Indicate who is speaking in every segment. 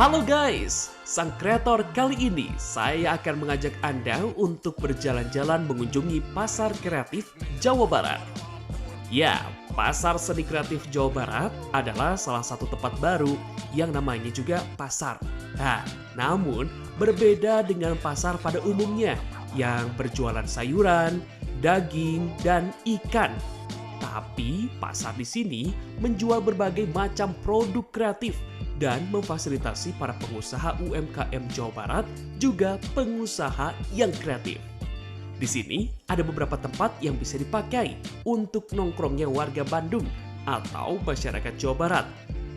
Speaker 1: Halo guys, sang kreator kali ini saya akan mengajak Anda untuk berjalan-jalan mengunjungi Pasar Kreatif Jawa Barat. Ya, Pasar Seni Kreatif Jawa Barat adalah salah satu tempat baru yang namanya juga pasar. Nah, namun berbeda dengan pasar pada umumnya yang berjualan sayuran, daging, dan ikan. Tapi pasar di sini menjual berbagai macam produk kreatif dan memfasilitasi para pengusaha UMKM Jawa Barat juga pengusaha yang kreatif. Di sini ada beberapa tempat yang bisa dipakai untuk nongkrongnya warga Bandung atau masyarakat Jawa Barat.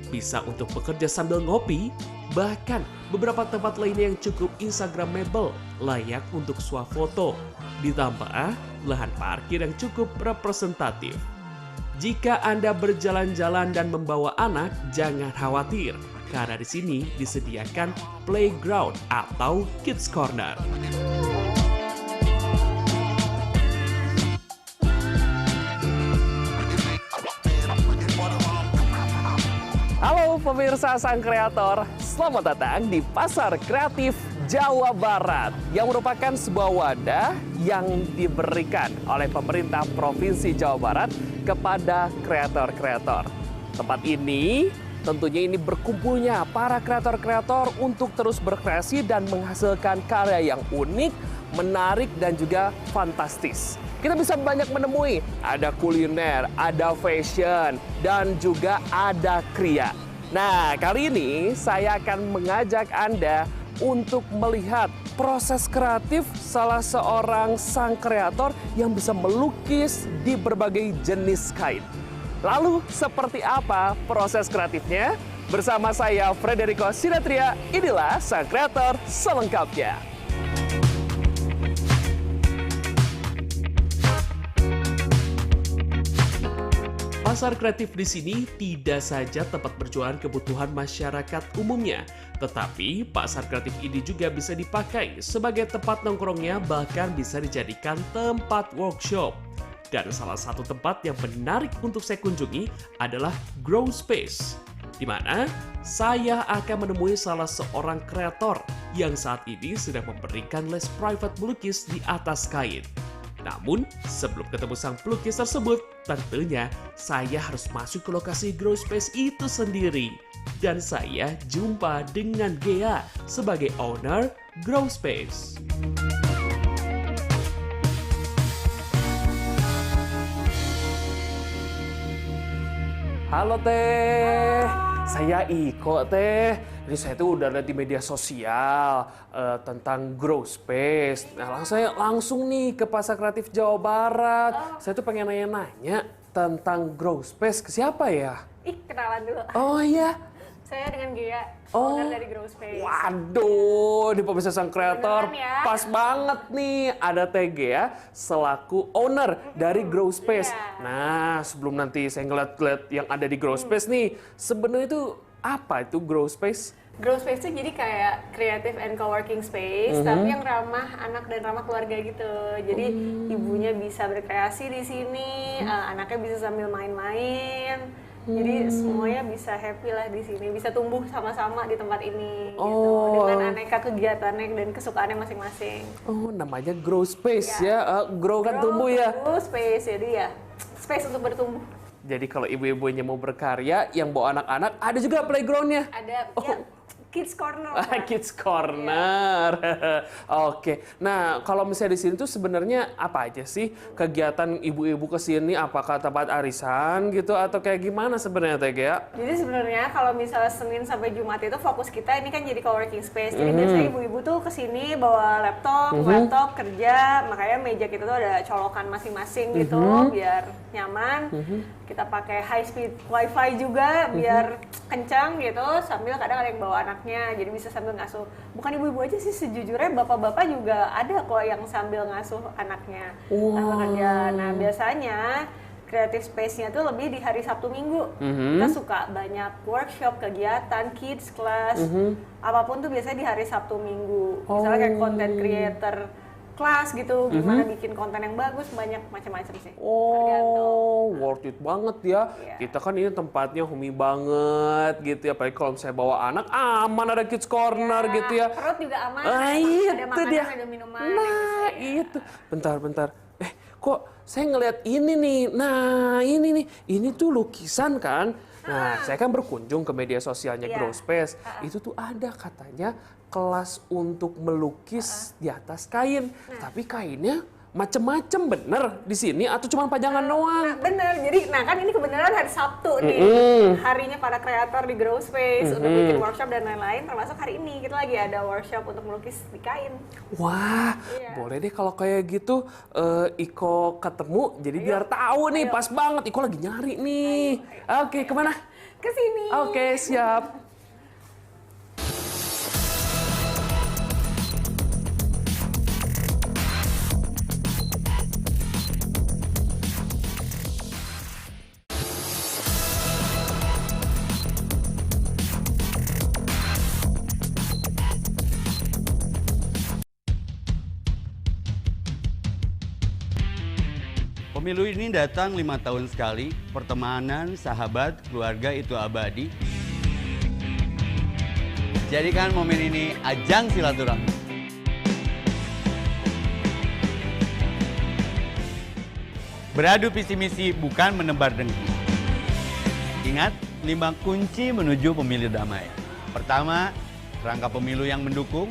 Speaker 1: Bisa untuk bekerja sambil ngopi, bahkan beberapa tempat lainnya yang cukup instagramable, layak untuk swafoto. Ditambah lahan parkir yang cukup representatif. Jika Anda berjalan-jalan dan membawa anak, jangan khawatir, karena di sini disediakan playground atau kids corner. Halo pemirsa sang kreator, selamat datang di Pasar Kreatif Jawa Barat yang merupakan sebuah wadah yang diberikan oleh pemerintah Provinsi Jawa Barat kepada kreator-kreator. Tempat ini tentunya ini berkumpulnya para kreator-kreator untuk terus berkreasi dan menghasilkan karya yang unik, menarik, dan juga fantastis. Kita bisa banyak menemui, ada kuliner, ada fashion, dan juga ada kria. Nah, kali ini saya akan mengajak Anda untuk melihat proses kreatif salah seorang sang kreator yang bisa melukis di berbagai jenis kain. Lalu, seperti apa proses kreatifnya? Bersama saya, Frederico Sinatria, inilah sang kreator selengkapnya. Pasar kreatif di sini tidak saja tempat berjualan kebutuhan masyarakat umumnya, tetapi pasar kreatif ini juga bisa dipakai sebagai tempat nongkrongnya, bahkan bisa dijadikan tempat workshop. Dan salah satu tempat yang menarik untuk saya kunjungi adalah Grow Space, di mana saya akan menemui salah seorang kreator yang saat ini sedang memberikan les private melukis di atas kain. Namun, sebelum ketemu sang pelukis tersebut, tentunya saya harus masuk ke lokasi Grow Space itu sendiri. Dan saya jumpa dengan Ghea sebagai owner Grow Space. Halo Teh, saya Iko Teh. Jadi saya tuh udah lihat di media sosial tentang Grow Space. Nah, saya langsung nih ke Pasar Kreatif Jawa Barat. Saya tuh pengen nanya-nanya tentang Grow Space ke siapa ya?
Speaker 2: Kenalan dulu.
Speaker 1: Oh iya.
Speaker 2: Saya dengan Ghea, owner dari Grow Space.
Speaker 1: Waduh, di pemirsa sang kreator
Speaker 2: ya?
Speaker 1: pas banget nih ada Teh Ghea selaku owner dari Grow Space.
Speaker 2: Iya.
Speaker 1: Nah, sebelum nanti saya ngeliat-ngeliat yang ada di Grow Space nih, sebenarnya itu apa itu Grow Space?
Speaker 2: Grow Space itu jadi kayak creative and co-working space, tapi yang ramah anak dan ramah keluarga gitu. Jadi ibunya bisa berkreasi di sini, anaknya bisa sambil main-main. Jadi semuanya bisa happy lah di sini, bisa tumbuh sama-sama di tempat ini gitu, dengan aneka kegiatannya dan kesukaannya masing-masing.
Speaker 1: Oh, namanya Grow Space ya. Grow kan tumbuh ya.
Speaker 2: Grow Space, jadi ya space untuk bertumbuh.
Speaker 1: Jadi kalau ibu-ibunya mau berkarya, yang bawa anak-anak, ada juga playgroundnya.
Speaker 2: Ada ya, Kids Corner.
Speaker 1: Kids Corner. Oke. Nah, kalau misalnya di sini tuh sebenarnya apa aja sih kegiatan ibu-ibu ke sini? Apakah tempat arisan gitu atau kayak gimana sebenarnya Teh Ghea?
Speaker 2: Jadi sebenarnya kalau misalnya Senin sampai Jumat itu fokus kita ini kan jadi co-working space. Jadi biasanya ibu-ibu tuh ke sini bawa laptop kerja, makanya meja kita tuh ada colokan masing-masing gitu biar nyaman. Kita pakai high speed wifi juga biar kencang gitu, sambil kadang ada yang bawa anaknya, jadi bisa sambil ngasuh. Bukan ibu-ibu aja sih, sejujurnya bapak-bapak juga ada kok yang sambil ngasuh anaknya sambil kerja. Nah biasanya creative space-nya tuh lebih di hari Sabtu Minggu. Kita suka banyak workshop, kegiatan, kids class, apapun tuh biasanya di hari Sabtu Minggu. Misalnya kayak content creator kelas gitu, gimana bikin konten yang bagus, banyak macam-macam sih.
Speaker 1: Oh, worth it banget ya.
Speaker 2: Iya.
Speaker 1: Kita kan ini tempatnya homey banget gitu ya. Apalagi kalau saya bawa anak, aman ada kids corner gitu ya.
Speaker 2: Perut juga aman,
Speaker 1: Ah,
Speaker 2: ada
Speaker 1: itu
Speaker 2: makanan,
Speaker 1: dia.
Speaker 2: ada minuman.
Speaker 1: Nah,
Speaker 2: yang bisa, ya.
Speaker 1: itu. Bentar. Kok saya ngeliat ini nih. Nah, ini nih. Ini tuh lukisan kan. Nah, saya kan berkunjung ke media sosialnya
Speaker 2: Iya.
Speaker 1: Grow Space. Itu tuh ada katanya kelas untuk melukis di atas kain. Tapi kainnya macem-macem bener di sini atau cuma pajangan doang?
Speaker 2: Nah, bener. Jadi, kan ini kebenaran hari Sabtu nih, harinya para kreator di Grow Space untuk bikin workshop dan lain-lain. Termasuk hari ini kita lagi ada workshop untuk melukis di kain.
Speaker 1: Wah,
Speaker 2: Iya.
Speaker 1: boleh deh kalau kayak gitu Iko ketemu, jadi biar tahu nih pas banget. Iko lagi nyari nih. Oke, kemana?
Speaker 2: Kesini.
Speaker 1: Oke, siap.
Speaker 3: Pemilu ini datang 5 tahun sekali, pertemanan, sahabat, keluarga itu abadi. Jadikan momen ini ajang silaturahmi. Beradu visi misi bukan menebar dengki. Ingat, 5 kunci menuju pemilu damai. Pertama, kerangka pemilu yang mendukung.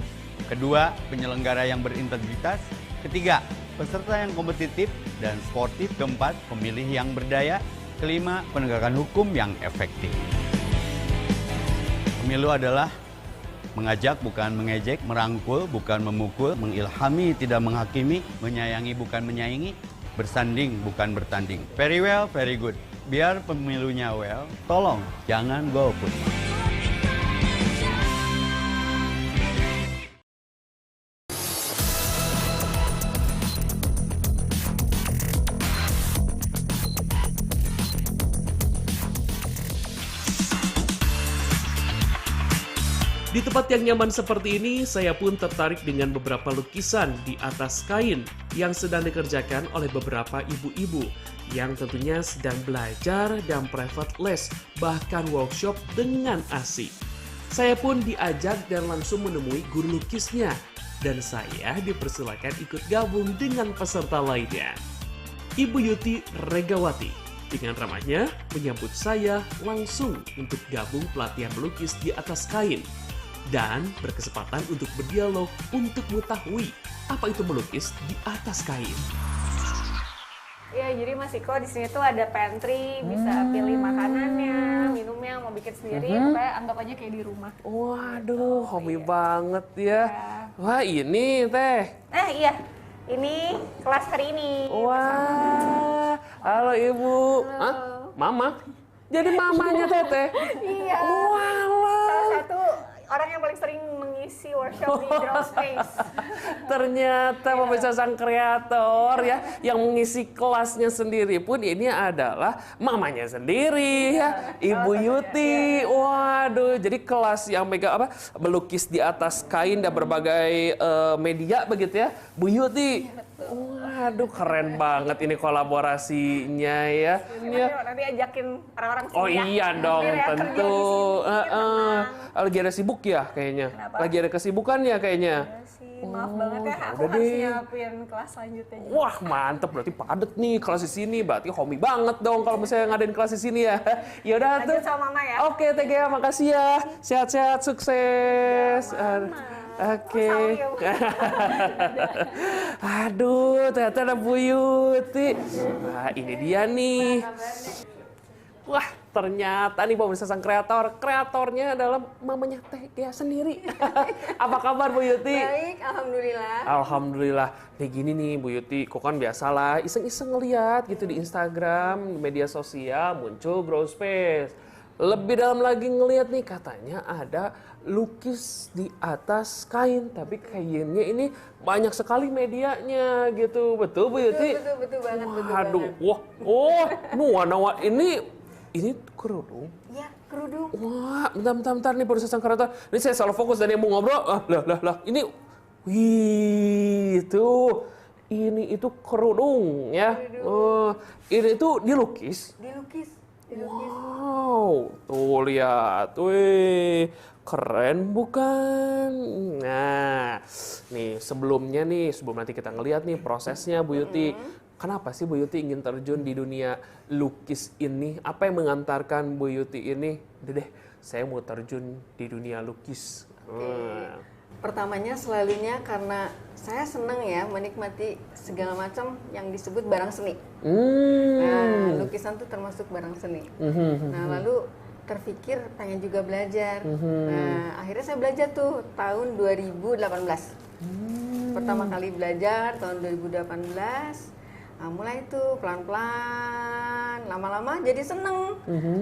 Speaker 3: Kedua, penyelenggara yang berintegritas. Ketiga, peserta yang kompetitif dan sportif. Keempat, pemilih yang berdaya. Kelima, penegakan hukum yang efektif. Pemilu adalah mengajak bukan mengejek, merangkul bukan memukul, mengilhami tidak menghakimi, menyayangi bukan menyaingi, bersanding bukan bertanding. Very well, very good. Biar pemilunya well, tolong jangan golput.
Speaker 1: Di tempat yang nyaman seperti ini, saya pun tertarik dengan beberapa lukisan di atas kain yang sedang dikerjakan oleh beberapa ibu-ibu yang tentunya sedang belajar dan private les, bahkan workshop dengan asik. Saya pun diajak dan langsung menemui guru lukisnya, dan saya dipersilakan ikut gabung dengan peserta lainnya. Ibu Yuti Regawati dengan ramahnya menyambut saya langsung untuk gabung pelatihan melukis di atas kain dan berkesempatan untuk berdialog untuk mengetahui apa itu melukis di atas kain.
Speaker 2: Ya, jadi Mas Iko di sini tuh ada pantry, bisa pilih makanannya, minumnya, mau bikin sendiri, pokoknya anggap aja kayak di rumah.
Speaker 1: Waduh, homey banget ya. Wah, ini teh.
Speaker 2: Iya, ini kelas hari ini.
Speaker 1: Wah, halo Ibu.
Speaker 2: Halo.
Speaker 1: Hah? Mama? Jadi mamanya Teteh?
Speaker 2: Iya.
Speaker 1: Walah.
Speaker 2: Salah satu orang yang paling sering mengisi workshop di Grow Space.
Speaker 1: Ternyata pemirsa sang kreator ya yang mengisi kelasnya sendiri pun ini adalah mamanya sendiri ya, Ibu Yuti. Waduh, jadi kelas yang melukis di atas kain dan berbagai media begitu ya, Bu Yuti. Waduh, keren banget ini kolaborasinya ya.
Speaker 2: Nanti ajakin orang-orang sini
Speaker 1: Oh
Speaker 2: ya.
Speaker 1: iya dong,
Speaker 2: Biar ya,
Speaker 1: tentu.
Speaker 2: kerja di sini,
Speaker 1: Lagi ada sibuk ya kayaknya.
Speaker 2: Kenapa?
Speaker 1: Lagi ada kesibukan ya kayaknya.
Speaker 2: Iya sih, maaf banget ya, aku
Speaker 1: udah
Speaker 2: harus
Speaker 1: deh.
Speaker 2: nyiapin kelas selanjutnya.
Speaker 1: Wah, mantep, berarti padet nih kelas di sini. Berarti homey banget dong kalau misalnya ngadain kelas di sini ya. Yaudah tuh.
Speaker 2: Lanjut sama Mama ya.
Speaker 1: Oke, Tega, makasih ya. Sehat-sehat, sukses. Oke.
Speaker 2: Oh, sawi ya, Bu.
Speaker 1: Aduh, ternyata ada Bu Yuti. Wah, ini dia nih. Wah, ternyata nih pemirsa sang kreator. Kreatornya adalah mamanya Tega sendiri. Apa kabar Bu Yuti?
Speaker 2: Baik, alhamdulillah.
Speaker 1: Alhamdulillah. Nih gini nih Bu Yuti, kok kan biasalah iseng-iseng ngeliat gitu di Instagram, di media sosial muncul Grow Space. Lebih dalam lagi ngeliat nih katanya ada lukis di atas kain, tapi kainnya ini banyak sekali medianya gitu. Betul Bu Yuti?
Speaker 2: Betul banget, betul
Speaker 1: Waduh,
Speaker 2: banget.
Speaker 1: wah, oh, nuan ini kerudung.
Speaker 2: Ya, kerudung.
Speaker 1: Wah, bentar nih pemirsa sang kreator. Ini saya salah fokus dan yang mau ngobrol. Lah. Ini Wih, itu kerudung ya. Ini tuh dilukis.
Speaker 2: Dilukis.
Speaker 1: Wow, tuh lihat, wih, keren bukan? Nah, nih sebelum nanti kita ngelihat nih prosesnya Bu Yuti. Kenapa sih Bu Yuti ingin terjun di dunia lukis ini? Apa yang mengantarkan Bu Yuti ini? Udah deh, saya mau terjun di dunia lukis.
Speaker 4: Pertamanya selalunya karena saya senang ya menikmati segala macam yang disebut barang seni. Nah, lukisan tuh termasuk barang seni. Nah, lalu terpikir pengen juga belajar. Nah, akhirnya saya belajar tuh tahun 2018. Pertama kali belajar tahun 2018. Nah, mulai tuh pelan-pelan, lama-lama jadi seneng.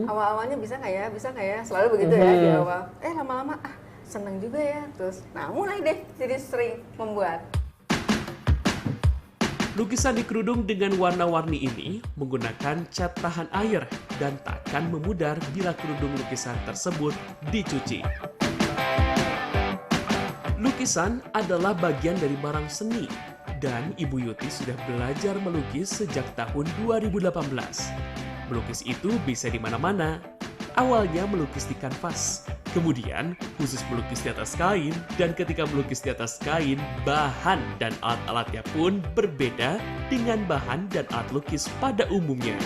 Speaker 4: Awal-awalnya bisa nggak ya, selalu begitu ya di awal. Lama-lama seneng juga ya, terus nah mulai deh jadi sering membuat.
Speaker 1: Lukisan di kerudung dengan warna-warni ini menggunakan cat tahan air dan takkan memudar bila kerudung lukisan tersebut dicuci. Lukisan adalah bagian dari barang seni dan Ibu Yuti sudah belajar melukis sejak tahun 2018. Melukis itu bisa di mana-mana. Awalnya melukis di kanvas, kemudian khusus melukis di atas kain, dan ketika melukis di atas kain, bahan dan alat-alatnya pun berbeda dengan bahan dan alat lukis pada umumnya.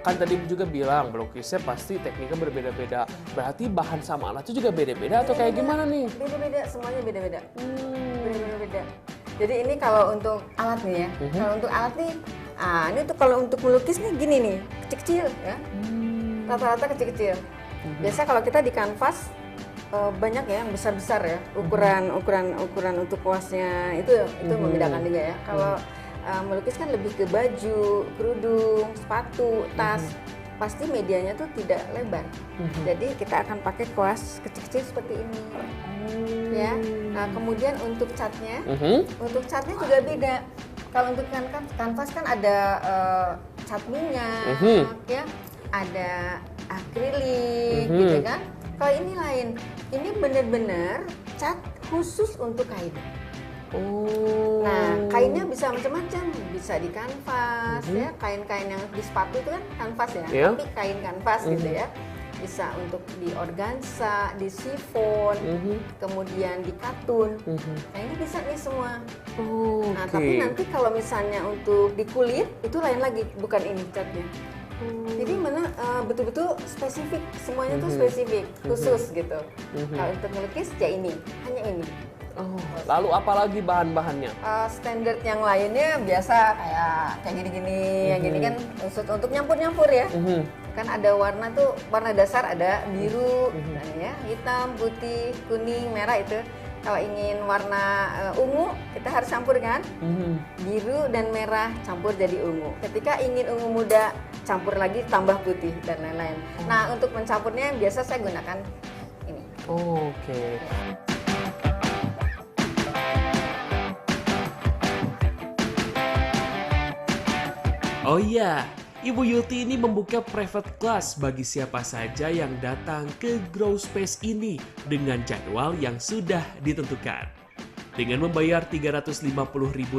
Speaker 1: Kan tadi juga bilang melukisnya pasti tekniknya berbeda-beda. Berarti bahan sama alatnya juga beda-beda atau kayak gimana nih?
Speaker 4: Beda-beda, semuanya beda-beda. Beda-beda. Jadi ini kalau untuk alat nih ya. Kalau untuk alat nih, ini tuh kalau untuk melukis nih gini nih, kecil-kecil ya. Rata-rata kecil-kecil. Biasa kalau kita di kanvas banyak ya yang besar-besar ya. Ukuran untuk kuasnya itu membedakan juga ya. Kalau melukis kan lebih ke baju, kerudung, sepatu, tas. Pasti medianya tuh tidak lebar. Jadi kita akan pakai kuas kecil-kecil seperti ini. Ya. Nah, kemudian untuk catnya, juga beda. Kalau untuk kanvas kan ada cat minyak, ya, ada akrilik, gitu kan. Kalau ini lain, ini benar-benar cat khusus untuk kain. Nah, kainnya bisa macam-macam, bisa di kanvas, ya, kain-kain yang di sepatu itu kan kanvas ya, tapi kain kanvas gitu ya. Bisa untuk di organza, di chiffon, kemudian di katun. Nah, ini bisa nih semua. Nah, tapi nanti kalau misalnya untuk di kulit itu lain lagi, bukan ini catnya. Jadi mana betul-betul spesifik, semuanya tuh spesifik, khusus gitu. Kalau untuk melukis ya ini, hanya ini.
Speaker 1: Lalu apalagi bahan-bahannya?
Speaker 4: Standar yang lainnya biasa kayak gini-gini, yang gini kan untuk nyampur-nyampur ya. Kan ada warna tuh, warna dasar ada biru, ya, hitam, putih, kuning, merah itu. Kalau ingin warna ungu, kita harus campur kan? Biru dan merah campur jadi ungu. Ketika ingin ungu muda, campur lagi tambah putih dan lain-lain. Nah, untuk mencampurnya biasa saya gunakan ini.
Speaker 1: Oke. Oh iya, Ibu Yuti ini membuka private class bagi siapa saja yang datang ke Grow Space ini dengan jadwal yang sudah ditentukan. Dengan membayar Rp350.000,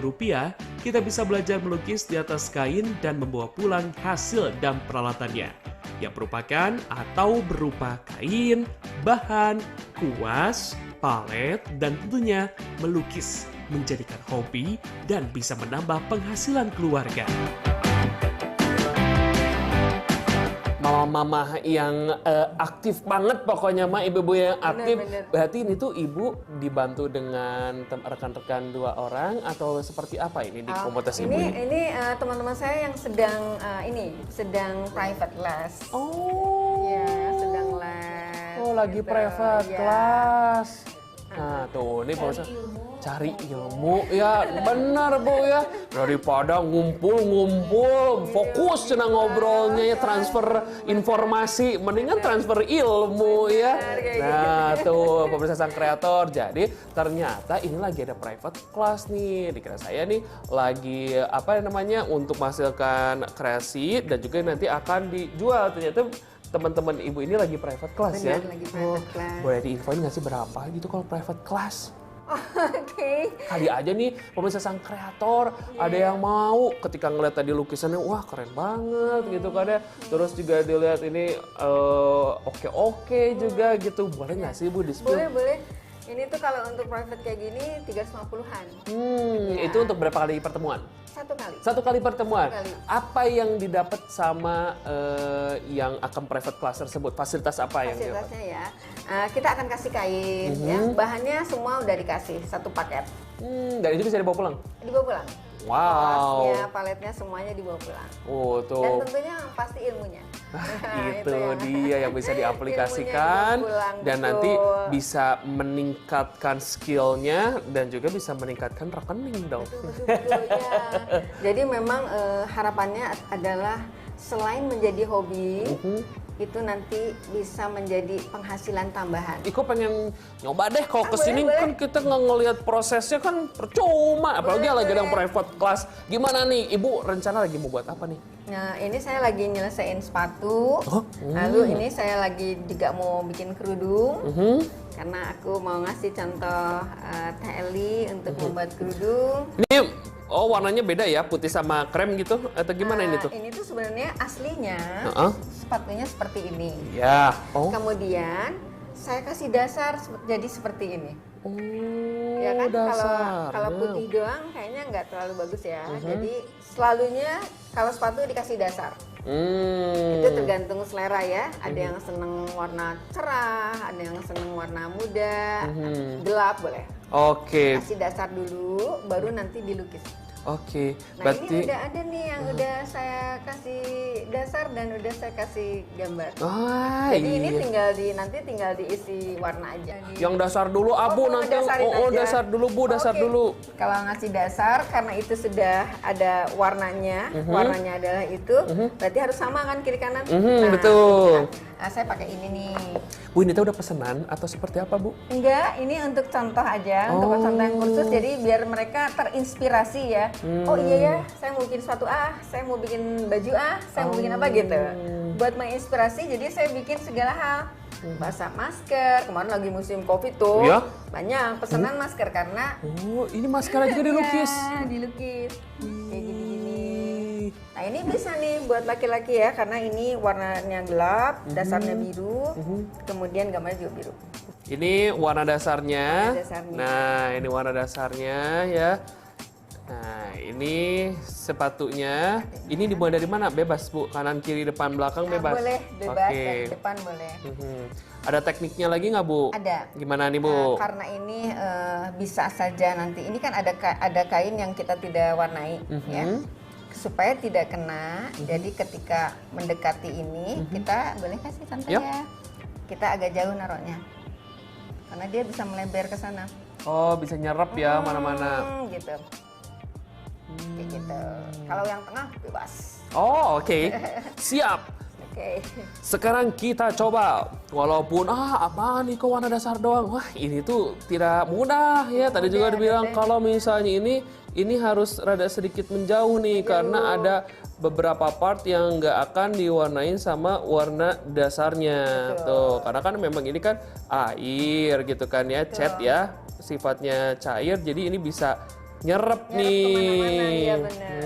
Speaker 1: kita bisa belajar melukis di atas kain dan membawa pulang hasil dan peralatannya, yang merupakan atau berupa kain, bahan, kuas, palet, dan tentunya melukis, menjadikan hobi dan bisa menambah penghasilan keluarga. Mama-mama yang aktif banget pokoknya, ibu-ibu yang aktif.
Speaker 4: Bener.
Speaker 1: Berarti ini tuh ibu dibantu dengan rekan-rekan 2 orang atau seperti apa ini di komunitas ibu ini?
Speaker 4: Ini teman-teman saya yang sedang private class. Ya, sedang les.
Speaker 1: Lagi
Speaker 4: gitu.
Speaker 1: private class. Nah tuh, ini proses cari ilmu ya, benar Bu ya, daripada ngumpul fokus cina ngobrolnya ya, transfer informasi, mendingan transfer ilmu ya. Nah tuh pemirsa sang kreator, jadi ternyata ini lagi ada private class nih, dikira saya nih lagi apa namanya untuk menghasilkan kreasi dan juga nanti akan dijual, ternyata teman-teman ibu ini lagi private class ya?
Speaker 4: Benar, lagi private class.
Speaker 1: Boleh diinfoin nggak sih berapa gitu kalau private class?
Speaker 4: Oke.
Speaker 1: Kali aja nih pemirsa sang kreator ada yang mau ketika ngeliat tadi lukisannya wah keren banget gitu kan ya. Terus juga dilihat ini oke juga gitu. Boleh nggak sih Bu di-spill?
Speaker 4: Boleh. Ini tuh kalau untuk private kayak gini 350-an. Ya.
Speaker 1: Itu untuk berapa kali pertemuan?
Speaker 4: Satu kali.
Speaker 1: Satu kali pertemuan.
Speaker 4: Satu kali.
Speaker 1: Apa yang didapat sama yang akan private class tersebut? Fasilitas apa yang didapat?
Speaker 4: Fasilitasnya ya, kita akan kasih kain, ya. Bahannya semua udah dikasih satu paket.
Speaker 1: Dan itu bisa dibawa pulang?
Speaker 4: Dibawa pulang.
Speaker 1: Wow.
Speaker 4: Kelasnya, paletnya semuanya dibawa pulang.
Speaker 1: Oh,
Speaker 4: Dan
Speaker 1: tuh.
Speaker 4: tentunya pasti ilmunya.
Speaker 1: Itu
Speaker 4: ya.
Speaker 1: dia yang bisa diaplikasikan
Speaker 4: Ilmunya dibawa pulang,
Speaker 1: dan nanti
Speaker 4: betul.
Speaker 1: bisa meningkatkan skillnya dan juga bisa meningkatkan rekening dong.
Speaker 4: Betul, ya. Jadi memang harapannya adalah selain menjadi hobi, itu nanti bisa menjadi penghasilan tambahan.
Speaker 1: Iko pengen nyoba deh kalau kesini
Speaker 4: boleh.
Speaker 1: kan kita nggak ngelihat prosesnya kan percuma, apalagi lagi ada yang private class. Gimana nih, Ibu rencana lagi mau buat apa nih?
Speaker 4: Nah, ini saya lagi nyelesain sepatu.
Speaker 1: Oh,
Speaker 4: Lalu ini saya lagi juga mau bikin kerudung. Karena aku mau ngasih contoh Teh Eli untuk membuat kerudung.
Speaker 1: Ini warnanya beda ya, putih sama krem gitu atau gimana ini tuh?
Speaker 4: Ini tuh sebenarnya aslinya sepatunya seperti ini.
Speaker 1: Ya. Oh.
Speaker 4: Kemudian saya kasih dasar jadi seperti ini.
Speaker 1: Oh,
Speaker 4: Ya kan kalau
Speaker 1: dasarnya.
Speaker 4: putih doang kayaknya nggak terlalu bagus ya. Jadi selalunya kalau sepatu dikasih dasar. Itu tergantung selera ya. Ada yang seneng warna cerah, ada yang seneng warna muda, gelap boleh.
Speaker 1: Oke,
Speaker 4: Kasih dasar dulu, baru nanti dilukis.
Speaker 1: oke.
Speaker 4: Nah
Speaker 1: Berarti
Speaker 4: ini udah ada nih yang udah saya kasih dasar dan udah saya kasih gambar. Jadi ini
Speaker 1: iya.
Speaker 4: tinggal diisi warna aja.
Speaker 1: Yang dasar dulu Abu
Speaker 4: mau
Speaker 1: nanti.
Speaker 4: dasarin aja.
Speaker 1: Dasar dulu Bu, dasar
Speaker 4: Oke.
Speaker 1: dulu.
Speaker 4: Kalau ngasih dasar karena itu sudah ada warnanya, warnanya adalah itu, berarti harus sama kan kiri kanan.
Speaker 1: Betul.
Speaker 4: Nah, saya pakai ini nih.
Speaker 1: Bu, ini tuh udah pesanan atau seperti apa Bu?
Speaker 4: Enggak, ini untuk contoh aja, untuk contoh yang kursus, jadi biar mereka terinspirasi ya. Oh iya ya, saya mau bikin sepatu saya mau bikin baju saya mau bikin apa gitu. Buat menginspirasi, jadi saya bikin segala hal. Basah masker, kemarin lagi musim Covid tuh,
Speaker 1: Iya?
Speaker 4: banyak pesanan masker karena
Speaker 1: Oh, ini masker juga dilukis.
Speaker 4: ya, dilukis. Kayak gini-gini. Nah ini bisa nih buat laki-laki ya, karena ini warnanya gelap, dasarnya biru, kemudian gambarnya juga biru.
Speaker 1: Ini warna dasarnya.
Speaker 4: Warna dasarnya.
Speaker 1: Nah, ini warna dasarnya ya. Nah, ini sepatunya. Ini dimulai dari mana? Bebas, Bu. Kanan, kiri, depan, belakang
Speaker 4: Nah,
Speaker 1: bebas.
Speaker 4: boleh, bebas,
Speaker 1: Oke.
Speaker 4: dari depan boleh.
Speaker 1: Ada tekniknya lagi nggak, Bu?
Speaker 4: Ada.
Speaker 1: Gimana nih, Bu?
Speaker 4: Nah, karena ini bisa saja nanti, ini kan ada kain yang kita tidak warnai ya. Supaya tidak kena, jadi ketika mendekati ini, kita boleh kasih contoh
Speaker 1: Yap.
Speaker 4: ya. Kita agak jauh naruhnya. Karena dia bisa melebar ke sana.
Speaker 1: Oh, bisa nyerap ya mana-mana.
Speaker 4: Gitu. Kayak gitu. Kalau yang tengah bebas.
Speaker 1: Oh, oke. Siap.
Speaker 4: Oke.
Speaker 1: Sekarang kita coba. Walaupun apaan nih kok warna dasar doang. Wah, ini tuh tidak mudah ya. Tadi juga dibilang kalau misalnya ini harus rada sedikit menjauh nih karena ada beberapa part yang nggak akan diwarnain sama warna dasarnya. Tuh, karena kan memang ini kan air gitu kan ya, cat ya. Sifatnya cair jadi ini bisa nyerap nih.
Speaker 4: Kemana-mana, iya benar.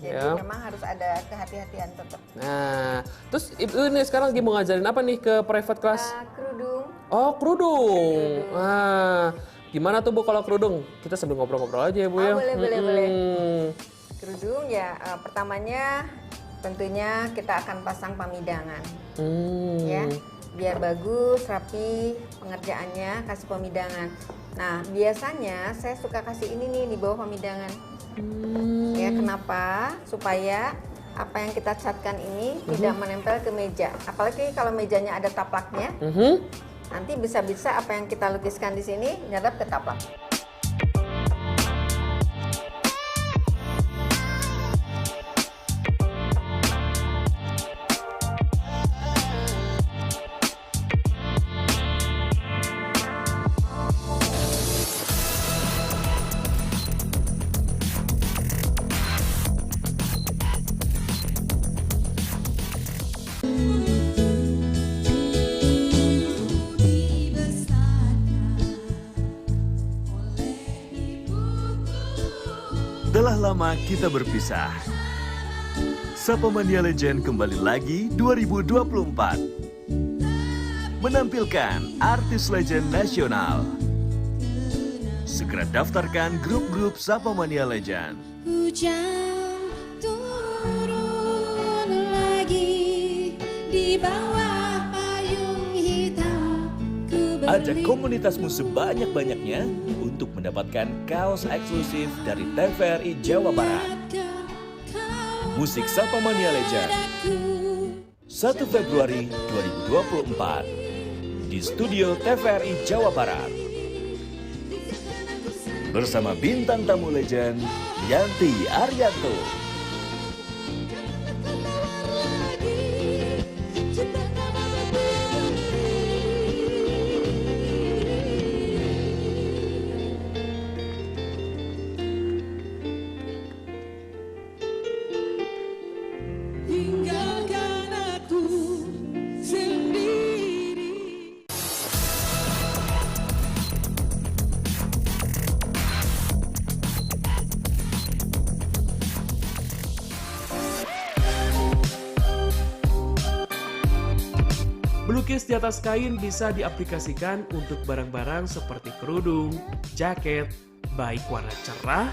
Speaker 4: Jadi
Speaker 1: Ya.
Speaker 4: memang harus ada kehati-hatian tetap.
Speaker 1: Nah, terus Ibu ini sekarang lagi mau ngajarin apa nih ke private class?
Speaker 4: Kerudung.
Speaker 1: Oh, kerudung. Nah, gimana tuh Bu kalau kerudung? Kita sambil ngobrol-ngobrol aja ya Bu ya.
Speaker 4: Boleh. Kerudung ya pertamanya tentunya kita akan pasang pamidangan ya biar bagus rapi pengerjaannya, kasih pamidangan. Nah biasanya saya suka kasih ini nih di bawah pamidangan ya. Kenapa? Supaya apa yang kita catkan ini tidak menempel ke meja, apalagi kalau mejanya ada taplaknya. Nanti bisa-bisa apa yang kita lukiskan di sini nyerap ke taplak.
Speaker 5: lama kita berpisah. Sapa Mania Legend kembali lagi 2024. Menampilkan artis legend nasional. Segera daftarkan grup-grup Sapa Mania Legend.
Speaker 6: Hujan turun lagi di bawah payung hitam.
Speaker 7: Ajak komunitasmu sebanyak-banyaknya untuk mendapatkan kaos eksklusif dari TVRI Jawa Barat. Musik Sapa Mania Legend 1 Februari 2024 di studio TVRI Jawa Barat bersama bintang tamu legend Yanti Arianto.
Speaker 6: Tinggalkan aku sendiri.
Speaker 1: Melukis di atas kain bisa diaplikasikan untuk barang-barang seperti kerudung, jaket, baik warna cerah,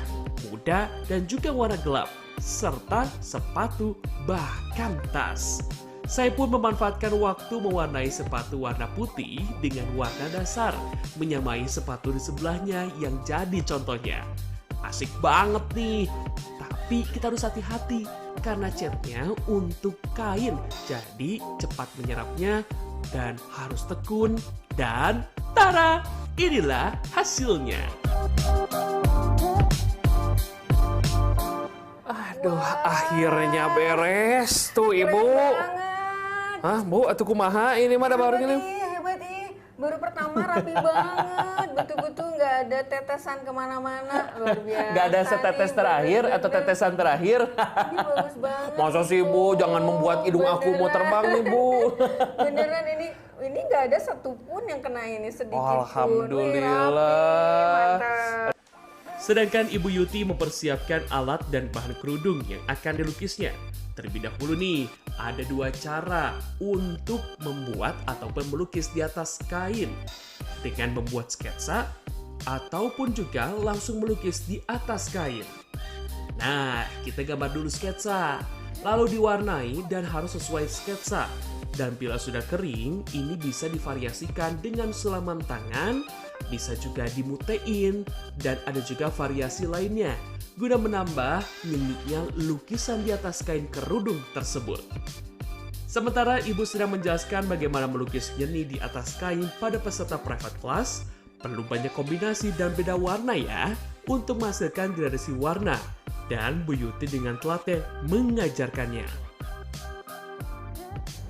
Speaker 1: muda, dan juga warna gelap, serta sepatu, bahkan tas. Saya pun memanfaatkan waktu mewarnai sepatu warna putih dengan warna dasar, menyamai sepatu di sebelahnya yang jadi contohnya. Asik banget nih, tapi kita harus hati-hati karena catnya untuk kain, jadi cepat menyerapnya dan harus tekun. Dan tara, inilah hasilnya. Aduh, akhirnya beres tuh Ibu. Hah, Bu, atuh kumaha ini mah da baru gini.
Speaker 4: Hebat ih, baru pertama rapi banget, betul-betul nggak ada tetesan kemana-mana, luar biasa.
Speaker 1: Nggak ada setetes
Speaker 4: nih,
Speaker 1: terakhir
Speaker 4: bener-bener.
Speaker 1: atau tetesan terakhir.
Speaker 4: Ini bagus banget.
Speaker 1: Masa sih Bu, jangan membuat hidung aku mau terbang nih Bu.
Speaker 4: Beneran ini nggak ada satupun yang kena ini sedikit pun.
Speaker 1: Alhamdulillah.
Speaker 4: Wih, rapi, mantap.
Speaker 1: Sedangkan Ibu Yuti mempersiapkan alat dan bahan kerudung yang akan dilukisnya. Terlebih dahulu nih, ada dua cara untuk membuat ataupun melukis di atas kain. Dengan membuat sketsa, ataupun juga langsung melukis di atas kain. Nah, kita gambar dulu sketsa, lalu diwarnai dan harus sesuai sketsa. Dan bila sudah kering, ini bisa divariasikan dengan sulaman tangan, bisa juga dimutein, dan ada juga variasi lainnya, guna menambah uniknya lukisan di atas kain kerudung tersebut. Sementara Ibu sedang menjelaskan bagaimana melukis nyeni di atas kain pada peserta private class, perlu banyak kombinasi dan beda warna ya, untuk menghasilkan gradasi warna. Dan Bu Yuti dengan telaten mengajarkannya.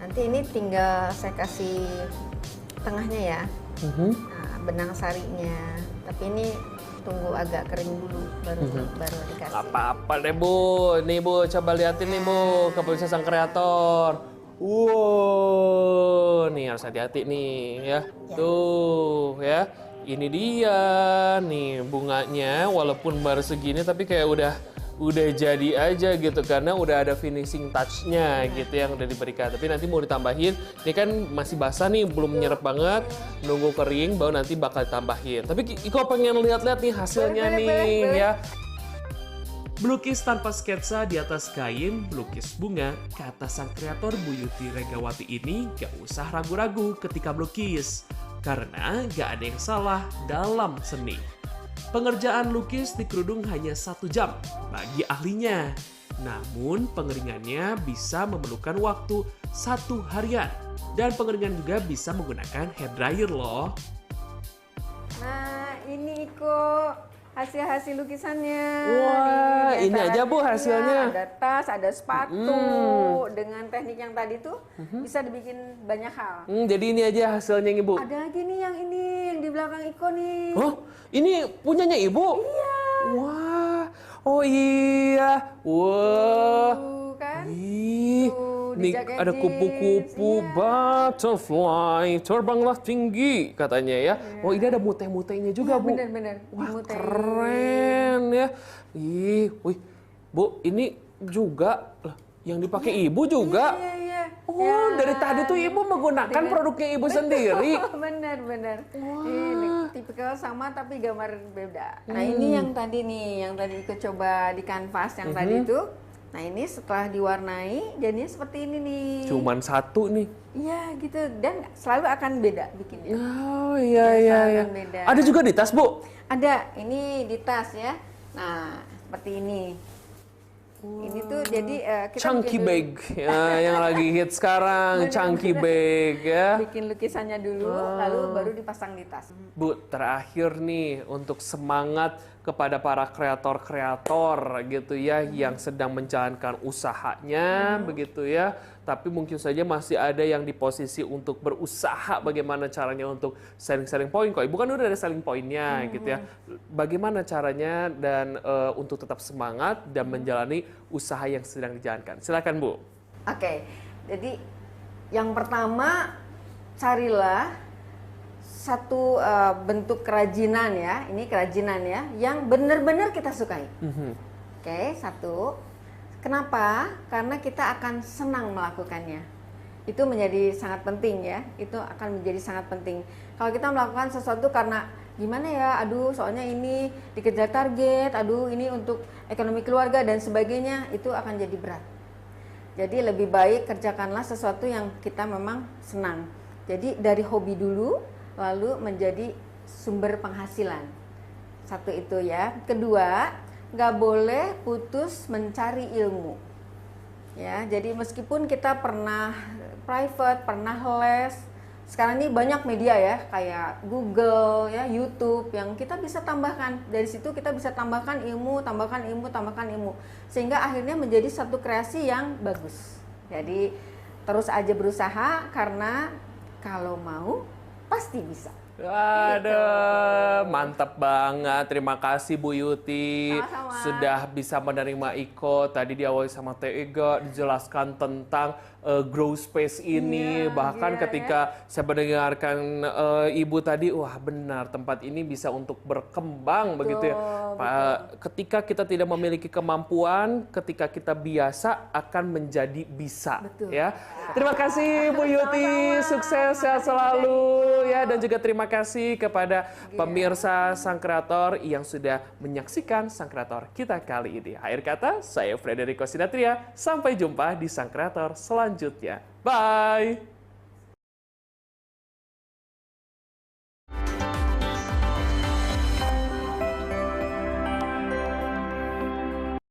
Speaker 4: Nanti ini tinggal saya kasih tengahnya ya, nah, benang sarinya. Tapi ini tunggu agak kering dulu, baru dikasih.
Speaker 1: Apa-apa deh Bu, nih Bu coba liatin nih Bu, keputusan sang kreator. Wow, nih harus hati-hati nih ya. Tuh ya, ini dia nih bunganya, walaupun baru segini tapi kayak udah jadi aja gitu karena udah ada finishing touch-nya gitu yang udah diberikan. Tapi nanti mau ditambahin, ini kan masih basah nih, belum menyerap banget. Nunggu kering baru nanti bakal ditambahin. Tapi Iko pengen lihat-lihat nih hasilnya nih ya. Melukis tanpa sketsa di atas kain, melukis bunga, kata sang kreator Bu Yuti Regawati ini gak usah ragu-ragu ketika melukis. Karena gak ada yang salah dalam seni. Pengerjaan lukis di kerudung hanya 1 jam bagi ahlinya. Namun pengeringannya bisa memerlukan waktu 1 harian. Dan pengeringan juga bisa menggunakan hair dryer loh.
Speaker 4: Nah ini kok hasil lukisannya.
Speaker 1: Wah,
Speaker 4: Nih,
Speaker 1: ini
Speaker 4: biasa
Speaker 1: aja Bu hasilnya.
Speaker 4: Ada tas, ada sepatu. Dengan teknik yang tadi tuh bisa dibikin banyak hal.
Speaker 1: Jadi ini aja hasilnya Ibu.
Speaker 4: Ada lagi nih yang di belakang Iko nih.
Speaker 1: Oh, ini punyanya Ibu? Iya. Wah, oh iya. Wah.
Speaker 4: Tuh kan.
Speaker 1: Ih,
Speaker 4: Tuh, di
Speaker 1: nih
Speaker 4: jaket
Speaker 1: ada
Speaker 4: jeans,
Speaker 1: kupu-kupu
Speaker 4: iya.
Speaker 1: butterfly, terbanglah tinggi katanya ya. Oh, ini ada mute-mutenya juga,
Speaker 4: Iya,
Speaker 1: Bu.
Speaker 4: bener-bener.
Speaker 1: Wah,
Speaker 4: Dimutein.
Speaker 1: keren ya. Ih, wih, Bu, ini juga lah, yang dipakai Ibu juga.
Speaker 4: Iya.
Speaker 1: Oh, dari tadi tuh Ibu menggunakan produknya Ibu sendiri.
Speaker 4: Benar. Ini tipikal sama tapi gambar beda. Nah ini yang tadi ikut coba di kanvas yang tadi itu. Nah ini setelah diwarnai jadinya seperti ini nih.
Speaker 1: Cuman satu nih.
Speaker 4: Iya gitu, dan selalu akan beda bikinnya.
Speaker 1: Oh
Speaker 4: Biasa
Speaker 1: iya.
Speaker 4: akan beda.
Speaker 1: Ada juga di tas, Bu?
Speaker 4: Ada, ini di tas ya. Nah seperti ini. Ini tuh jadi kita
Speaker 1: Chunky
Speaker 4: bikin
Speaker 1: bag yang lagi hit sekarang, chunky bag ya.
Speaker 4: bikin lukisannya dulu, lalu baru dipasang di tas.
Speaker 1: Bu, terakhir nih untuk semangat kepada para kreator-kreator gitu ya yang sedang menjalankan usahanya begitu ya. Tapi mungkin saja masih ada yang di posisi untuk berusaha bagaimana caranya untuk selling point kok. Ibu kan udah ada selling pointnya gitu ya. Bagaimana caranya dan untuk tetap semangat dan menjalani usaha yang sedang dijalankan. Silakan Bu.
Speaker 4: Oke, jadi yang pertama carilah satu bentuk kerajinan ya, ini kerajinan ya, yang benar-benar kita sukai. Oke, satu. Kenapa? Karena kita akan senang melakukannya. Itu menjadi sangat penting ya, itu akan menjadi sangat penting. Kalau kita melakukan sesuatu karena gimana ya, aduh soalnya ini dikejar target, aduh ini untuk ekonomi keluarga dan sebagainya, itu akan jadi berat. Jadi lebih baik kerjakanlah sesuatu yang kita memang senang. Jadi dari hobi dulu, lalu menjadi sumber penghasilan. Satu itu ya. Kedua, nggak boleh putus mencari ilmu. Ya, jadi meskipun kita pernah private, pernah les, sekarang ini banyak media ya, kayak Google, ya, YouTube, yang kita bisa tambahkan. Dari situ kita bisa tambahkan ilmu, sehingga akhirnya menjadi satu kreasi yang bagus. Jadi terus aja berusaha, karena kalau mau pasti bisa.
Speaker 1: Aduh, mantap banget. Terima kasih Bu Yuti.
Speaker 4: Sama-sama.
Speaker 1: Sudah bisa menerima Iko. Tadi diawali sama Teh Ega, dijelaskan tentang grow space ini. Bahkan ketika saya mendengarkan Ibu tadi, wah benar, tempat ini bisa untuk berkembang begitu ya. Ketika kita tidak memiliki kemampuan, ketika kita biasa akan menjadi bisa. Ya. Terima kasih Bu Yuti, sukses sehat selalu ya, dan juga terima kasih kepada pemirsa Sang Kreator yang sudah menyaksikan Sang Kreator kita kali ini. Akhir kata, saya Frederico Sinatria. Sampai jumpa di Sang Kreator selanjutnya. Bye!